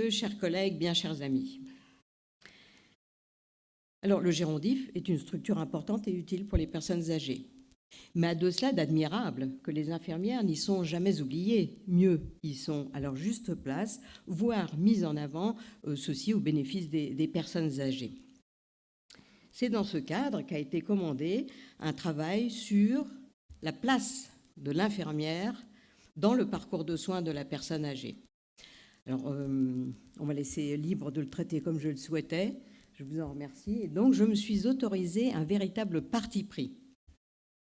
messieurs, chers collègues, bien chers amis. Alors, le Gérondif est une structure importante et utile pour les personnes âgées. Mais à de cela d'admirable que les infirmières n'y sont jamais oubliées. Mieux, ils sont à leur juste place, voire mis en avant, ceci au bénéfice des personnes âgées. C'est dans ce cadre qu'a été commandé un travail sur la place de l'infirmière dans le parcours de soins de la personne âgée. Alors, on m'a laissé libre de le traiter comme je le souhaitais. Je vous en remercie. Et donc, je me suis autorisé un véritable parti pris,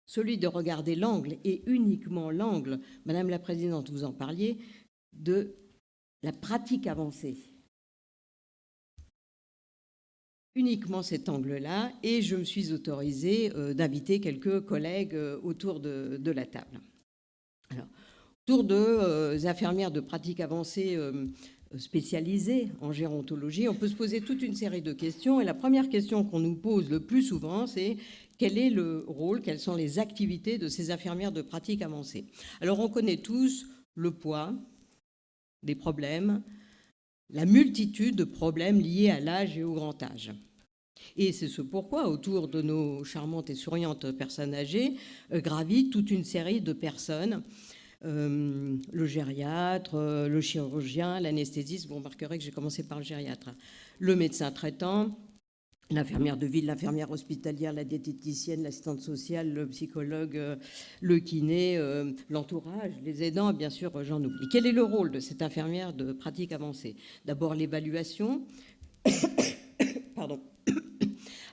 celui de regarder l'angle, et uniquement l'angle, Madame la Présidente, vous en parliez, de la pratique avancée. Uniquement cet angle-là, et je me suis autorisée d'inviter quelques collègues autour de la table. Alors, autour de infirmières de pratique avancée spécialisées en gérontologie, on peut se poser toute une série de questions. Et la première question qu'on nous pose le plus souvent, c'est quel est le rôle, quelles sont les activités de ces infirmières de pratique avancée. Alors, on connaît tous le poids des problèmes, la multitude de problèmes liés à l'âge et au grand âge. Et c'est ce pourquoi, autour de nos charmantes et souriantes personnes âgées, gravite toute une série de personnes, le gériatre, le chirurgien, l'anesthésiste. Vous remarquerez que j'ai commencé par le gériatre. Le médecin traitant, l'infirmière de ville, l'infirmière hospitalière, la diététicienne, l'assistante sociale, le psychologue, le kiné, l'entourage, les aidants, bien sûr, j'en oublie. Quel est le rôle de cette infirmière de pratique avancée? D'abord l'évaluation, pardon,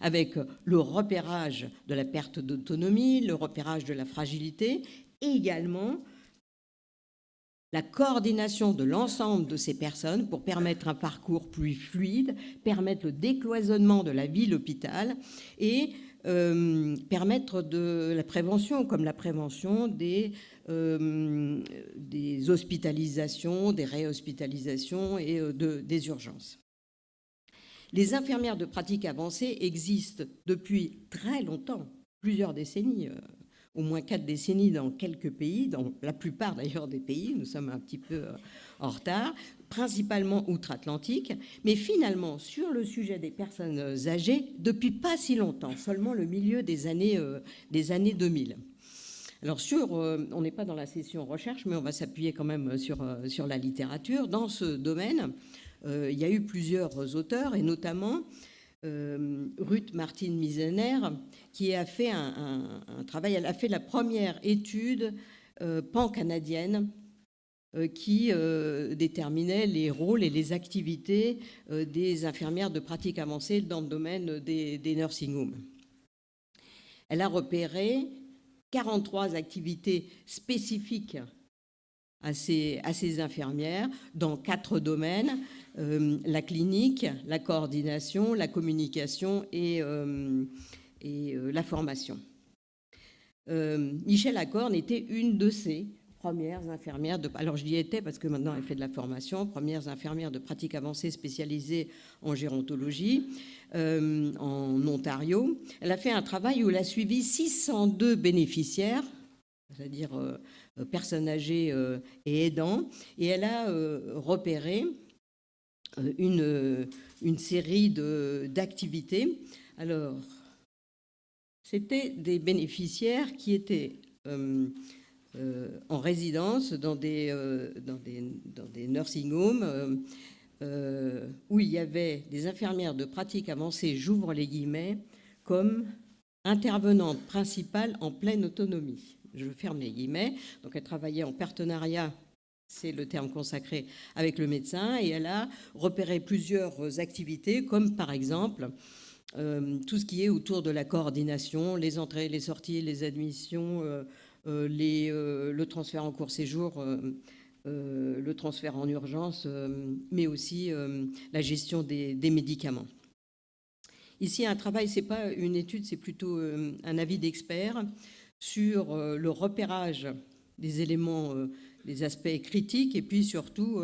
avec le repérage de la perte d'autonomie, le repérage de la fragilité, et également la coordination de l'ensemble de ces personnes pour permettre un parcours plus fluide, permettre le décloisonnement de la vie l'hôpital et permettre de la prévention, comme la prévention des hospitalisations, des réhospitalisations et des urgences. Les infirmières de pratique avancée existent depuis très longtemps, plusieurs décennies, au moins 4 décennies dans quelques pays, dans la plupart d'ailleurs des pays, nous sommes un petit peu en retard, principalement outre-Atlantique, mais finalement sur le sujet des personnes âgées, depuis pas si longtemps, seulement le milieu des années 2000. Alors on n'est pas dans la session recherche, mais on va s'appuyer quand même sur la littérature. Dans ce domaine, il y a eu plusieurs auteurs, et notamment Ruth Martin Misener, qui a fait un travail. Elle a fait la première étude pan-canadienne qui déterminait les rôles et les activités des infirmières de pratique avancée dans le domaine des nursing homes. Elle a repéré 43 activités spécifiques à ces infirmières dans 4 domaines, la clinique, la coordination, la communication et la formation. Michèle Acorn était une de ces premières infirmières alors je y étais parce que maintenant elle fait de la formation, premières infirmières de pratique avancée spécialisées en gérontologie en Ontario. Elle a fait un travail où elle a suivi 602 bénéficiaires, c'est-à-dire personnes âgées et aidants, et elle a repéré une série d'activités. Alors, c'était des bénéficiaires qui étaient en résidence dans des nursing homes où il y avait des infirmières de pratique avancée, j'ouvre les guillemets, comme intervenantes principales en pleine autonomie. Je ferme les guillemets. Donc, elle travaillait en partenariat, c'est le terme consacré, avec le médecin, et elle a repéré plusieurs activités, comme par exemple tout ce qui est autour de la coordination, les entrées, les sorties, les admissions, le transfert en court séjour, le transfert en urgence, mais aussi la gestion des médicaments. Ici, un travail, ce n'est pas une étude, c'est plutôt un avis d'expert sur le repérage des éléments, des aspects critiques, et puis surtout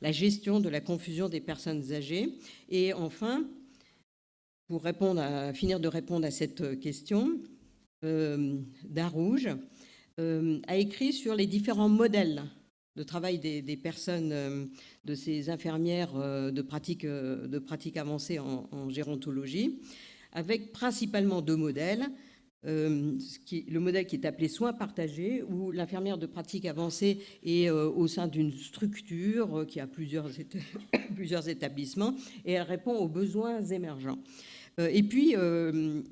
la gestion de la confusion des personnes âgées. Et enfin, pour finir de répondre à cette question, Darouge a écrit sur les différents modèles le travail des personnes, de ces infirmières de pratique avancée en gérontologie, avec principalement 2 modèles. Le modèle qui est appelé soins partagés, où l'infirmière de pratique avancée est au sein d'une structure qui a plusieurs établissements, et elle répond aux besoins émergents. Et puis, le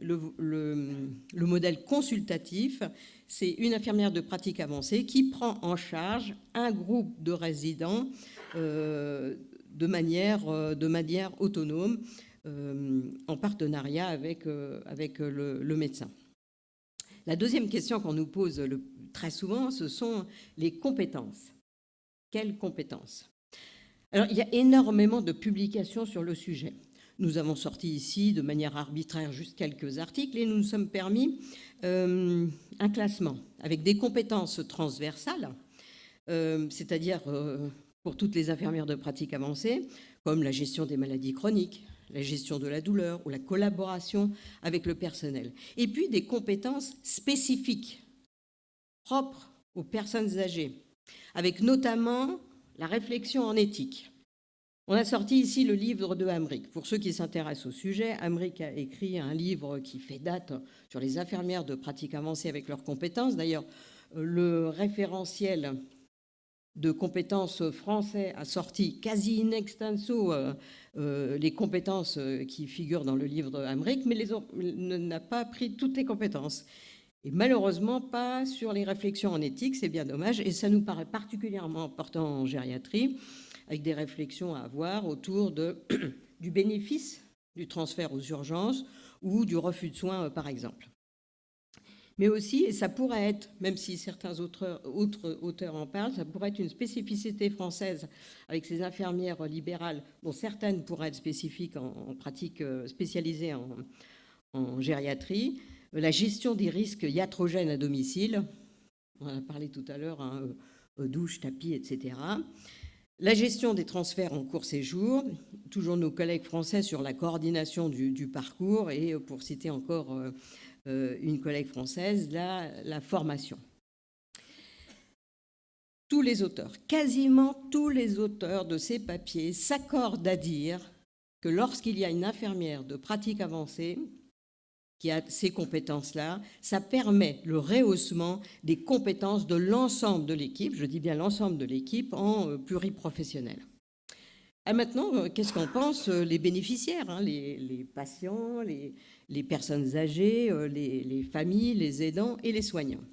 modèle consultatif, c'est une infirmière de pratique avancée qui prend en charge un groupe de résidents de manière autonome, en partenariat avec le médecin. La deuxième question qu'on nous pose très souvent, ce sont les compétences. Quelles compétences? Alors, il y a énormément de publications sur le sujet. Nous avons sorti ici, de manière arbitraire, juste quelques articles, et nous nous sommes permis un classement avec des compétences transversales, c'est-à-dire pour toutes les infirmières de pratique avancée, comme la gestion des maladies chroniques, la gestion de la douleur ou la collaboration avec le personnel. Et puis des compétences spécifiques, propres aux personnes âgées, avec notamment la réflexion en éthique. On a sorti ici le livre de Hamrick. Pour ceux qui s'intéressent au sujet, Hamrick a écrit un livre qui fait date sur les infirmières de pratique avancée avec leurs compétences. D'ailleurs, le référentiel de compétences français a sorti quasi in extenso les compétences qui figurent dans le livre de Hamrick, mais n'a pas pris toutes les compétences. Et malheureusement, pas sur les réflexions en éthique, c'est bien dommage, et ça nous paraît particulièrement important en gériatrie, avec des réflexions à avoir autour du bénéfice du transfert aux urgences ou du refus de soins, par exemple. Mais aussi, et ça pourrait être, même si certains autres auteurs en parlent, ça pourrait être une spécificité française avec ces infirmières libérales, dont certaines pourraient être spécifiques en pratique spécialisée en gériatrie, la gestion des risques iatrogènes à domicile, on en a parlé tout à l'heure, hein, douche, tapis, etc., la gestion des transferts en court séjour, toujours nos collègues français sur la coordination du parcours, et pour citer encore une collègue française, la formation. Tous les auteurs, quasiment tous les auteurs de ces papiers s'accordent à dire que lorsqu'il y a une infirmière de pratique avancée qui a ces compétences-là, ça permet le rehaussement des compétences de l'ensemble de l'équipe, je dis bien l'ensemble de l'équipe, en pluriprofessionnel. Et maintenant, qu'est-ce qu'en pensent les bénéficiaires, hein, les patients, les personnes âgées, les familles, les aidants et les soignants?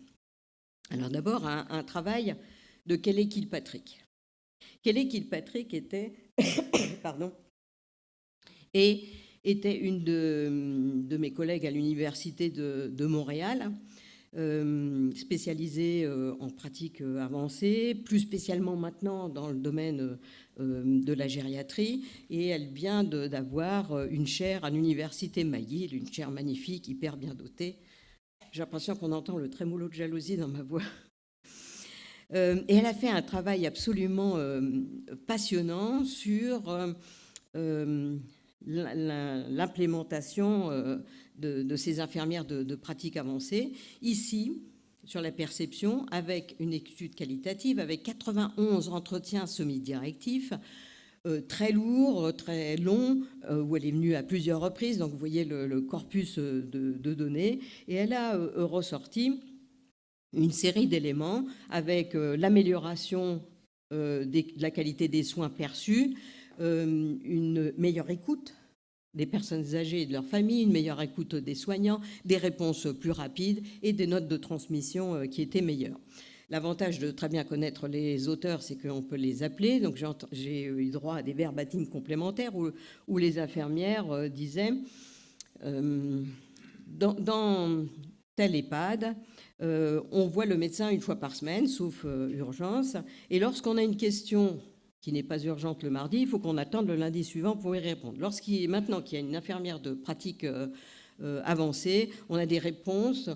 Alors d'abord, un travail de Kelly Kilpatrick. Kelly Kilpatrick était était une de mes collègues à l'Université de Montréal, spécialisée en pratique avancée, plus spécialement maintenant dans le domaine de la gériatrie, et elle vient d'avoir une chaire à l'Université McGill, une chaire magnifique, hyper bien dotée. J'ai l'impression qu'on entend le trémolo de jalousie dans ma voix. Et elle a fait un travail absolument passionnant sur l'implémentation de ces infirmières de pratique avancée, ici, sur la perception, avec une étude qualitative, avec 91 entretiens semi-directifs, très lourds, très longs, où elle est venue à plusieurs reprises, donc vous voyez le corpus de données, et elle a ressorti une série d'éléments avec l'amélioration de la qualité des soins perçus, une meilleure écoute des personnes âgées et de leurs familles, une meilleure écoute des soignants, des réponses plus rapides et des notes de transmission qui étaient meilleures. L'avantage de très bien connaître les auteurs, c'est qu'on peut les appeler. Donc j'ai eu droit à des verbatims complémentaires où les infirmières disaient dans tel EHPAD, on voit le médecin une fois par semaine, sauf urgence, et lorsqu'on a une question qui n'est pas urgente le mardi, il faut qu'on attende le lundi suivant pour y répondre. Maintenant qu'il y a une infirmière de pratique avancée, on a des réponses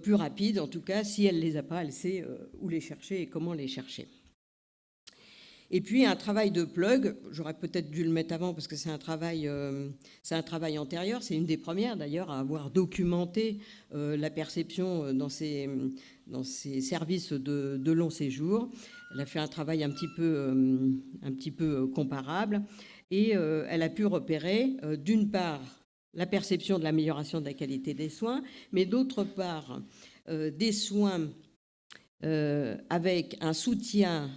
plus rapides. En tout cas, si elle ne les a pas, elle sait où les chercher et comment les chercher. Et puis un travail de plug, j'aurais peut-être dû le mettre avant parce que c'est un travail antérieur, c'est une des premières d'ailleurs à avoir documenté la perception dans ces services de long séjour. Elle a fait un travail un petit peu comparable et elle a pu repérer d'une part la perception de l'amélioration de la qualité des soins, mais d'autre part des soins avec un soutien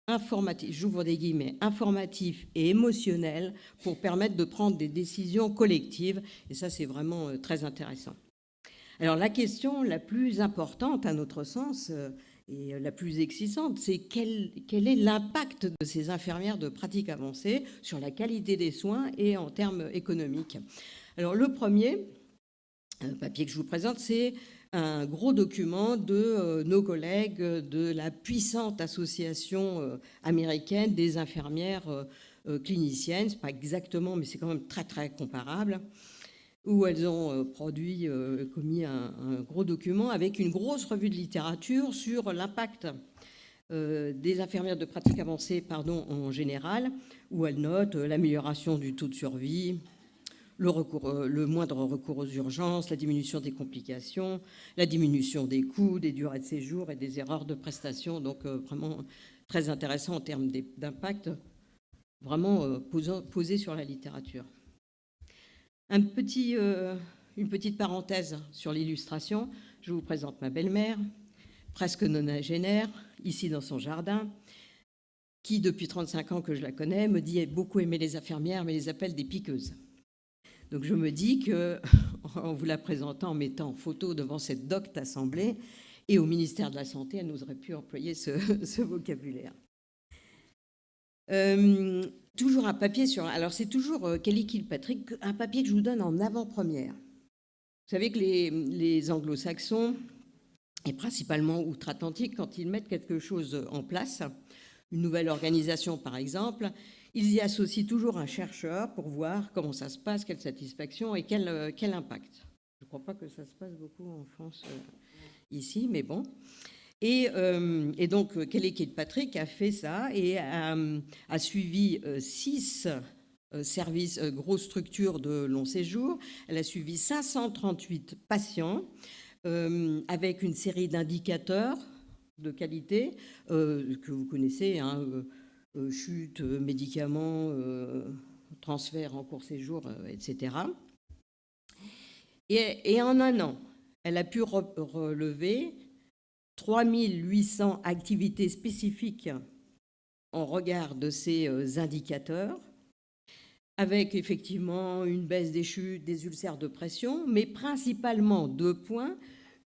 informatif, j'ouvre des guillemets, informatif et émotionnel pour permettre de prendre des décisions collectives. Et ça, c'est vraiment très intéressant. Alors, la question la plus importante, à notre sens, et la plus excitante, c'est quel est l'impact de ces infirmières de pratique avancée sur la qualité des soins et en termes économiques. Alors, le premier papier que je vous présente, c'est un gros document de nos collègues de la puissante association américaine des infirmières cliniciennes. Ce n'est pas exactement, mais c'est quand même très, très comparable, où elles ont commis un gros document avec une grosse revue de littérature sur l'impact des infirmières de pratique avancée en général, où elles notent l'amélioration du taux de survie, le moindre recours aux urgences, la diminution des complications, la diminution des coûts, des durées de séjour et des erreurs de prestation. Donc vraiment très intéressant en termes d'impact, vraiment posé sur la littérature. Une petite parenthèse sur l'illustration. Je vous présente ma belle-mère, presque nonagénaire, ici dans son jardin, qui depuis 35 ans que je la connais me dit beaucoup aimer les infirmières, mais les appelle des piqueuses. Donc je me dis qu'en vous la présentant, en mettant en photo devant cette docte assemblée, et au ministère de la Santé, elle nous aurait pu employer ce vocabulaire. Toujours un papier sur... Alors c'est toujours Kelly Kilpatrick, un papier que je vous donne en avant-première. Vous savez que les anglo-saxons, et principalement outre-Atlantique, quand ils mettent quelque chose en place, une nouvelle organisation par exemple, ils y associent toujours un chercheur pour voir comment ça se passe, quelle satisfaction et quel impact. Je ne crois pas que ça se passe beaucoup en France ici, mais bon. Et donc, Kelly Kilpatrick a fait ça et a suivi 6 services, grosses structures de long séjour. Elle a suivi 538 patients avec une série d'indicateurs de qualité que vous connaissez, hein, chute, médicaments, transfert en court séjour, etc. Et en un an, elle a pu relever 3800 activités spécifiques en regard de ces indicateurs, avec effectivement une baisse des chutes, des ulcères de pression, mais principalement 2 points,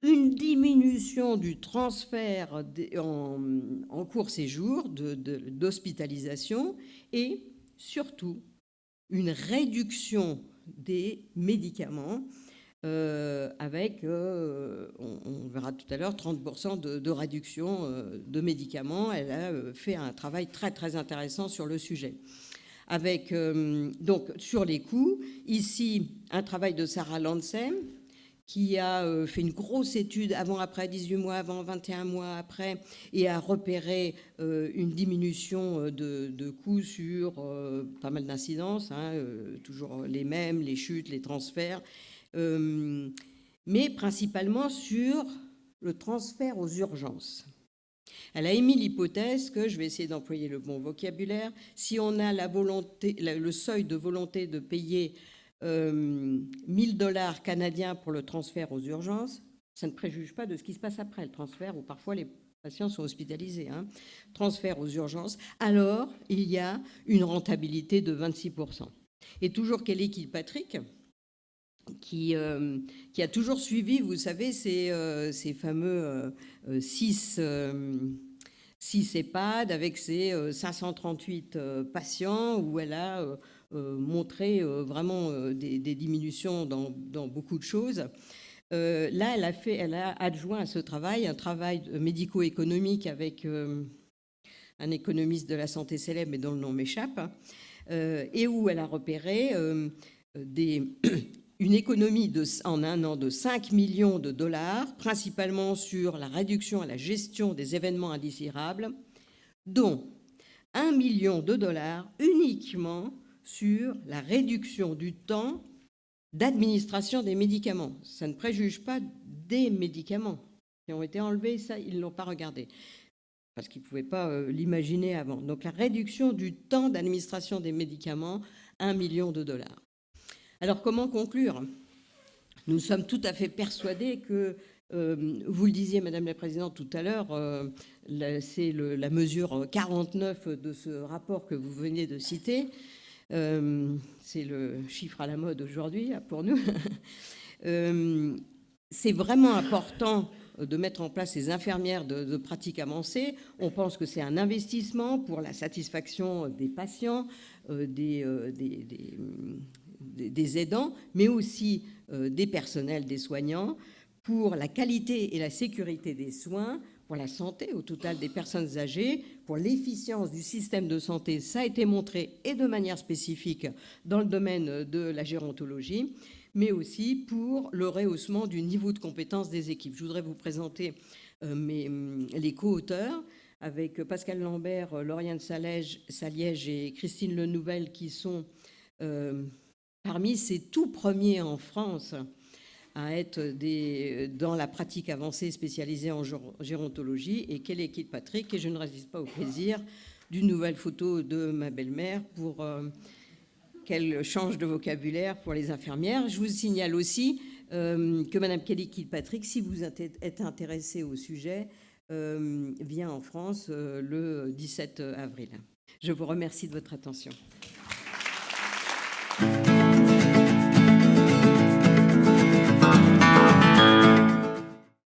une diminution du transfert en court séjour, d'hospitalisation, et surtout une réduction des médicaments, avec, on verra tout à l'heure, 30% de réduction de médicaments. Elle a fait un travail très, très intéressant sur le sujet. Avec, donc, sur les coûts, ici, un travail de Sarah Lansem, qui a fait une grosse étude avant-après, 18 mois avant, 21 mois après, et a repéré une diminution de coûts sur pas mal d'incidences, hein, toujours les mêmes, les chutes, les transferts, mais principalement sur le transfert aux urgences. Elle a émis l'hypothèse que, je vais essayer d'employer le bon vocabulaire, si on a le seuil de volonté de payer $1000 canadiens pour le transfert aux urgences, ça ne préjuge pas de ce qui se passe après le transfert, où parfois les patients sont hospitalisés, hein. Transfert aux urgences, alors il y a une rentabilité de 26%. Et toujours Kelly Kilpatrick, qui a toujours suivi, vous savez, ces fameux 6 EHPAD avec ses 538 patients, où elle a montré vraiment des diminutions dans beaucoup de choses. Là, elle a adjoint à ce travail un travail médico-économique avec un économiste de la santé célèbre, mais dont le nom m'échappe, et où elle a repéré une économie en un an de 5 millions de dollars, principalement sur la réduction et la gestion des événements indésirables, dont 1 million de dollars uniquement sur la réduction du temps d'administration des médicaments. Ça ne préjuge pas des médicaments qui ont été enlevés, ça, ils ne l'ont pas regardé, parce qu'ils ne pouvaient pas l'imaginer avant. Donc la réduction du temps d'administration des médicaments, 1 million de dollars. Alors comment conclure ? Nous sommes tout à fait persuadés que, vous le disiez, Madame la Présidente, tout à l'heure, c'est la mesure 49 de ce rapport que vous venez de citer. C'est le chiffre à la mode aujourd'hui pour nous. C'est vraiment important de mettre en place ces infirmières de pratique avancée. On pense que c'est un investissement pour la satisfaction des patients, des aidants, mais aussi des personnels, des soignants, pour la qualité et la sécurité des soins, pour la santé au total des personnes âgées, pour l'efficience du système de santé, ça a été montré, et de manière spécifique dans le domaine de la gérontologie, mais aussi pour le rehaussement du niveau de compétence des équipes. Je voudrais vous présenter les co-auteurs, avec Pascal Lambert, Lauriane Saliège et Christine Lenouvel, qui sont parmi ces tout premiers en France à être dans la pratique avancée spécialisée en gérontologie, et Kelly Kilpatrick, et je ne résiste pas au plaisir d'une nouvelle photo de ma belle-mère pour qu'elle change de vocabulaire pour les infirmières. Je vous signale aussi que Mme Kelly Kilpatrick, si vous êtes intéressé au sujet, vient en France le 17 avril. Je vous remercie de votre attention.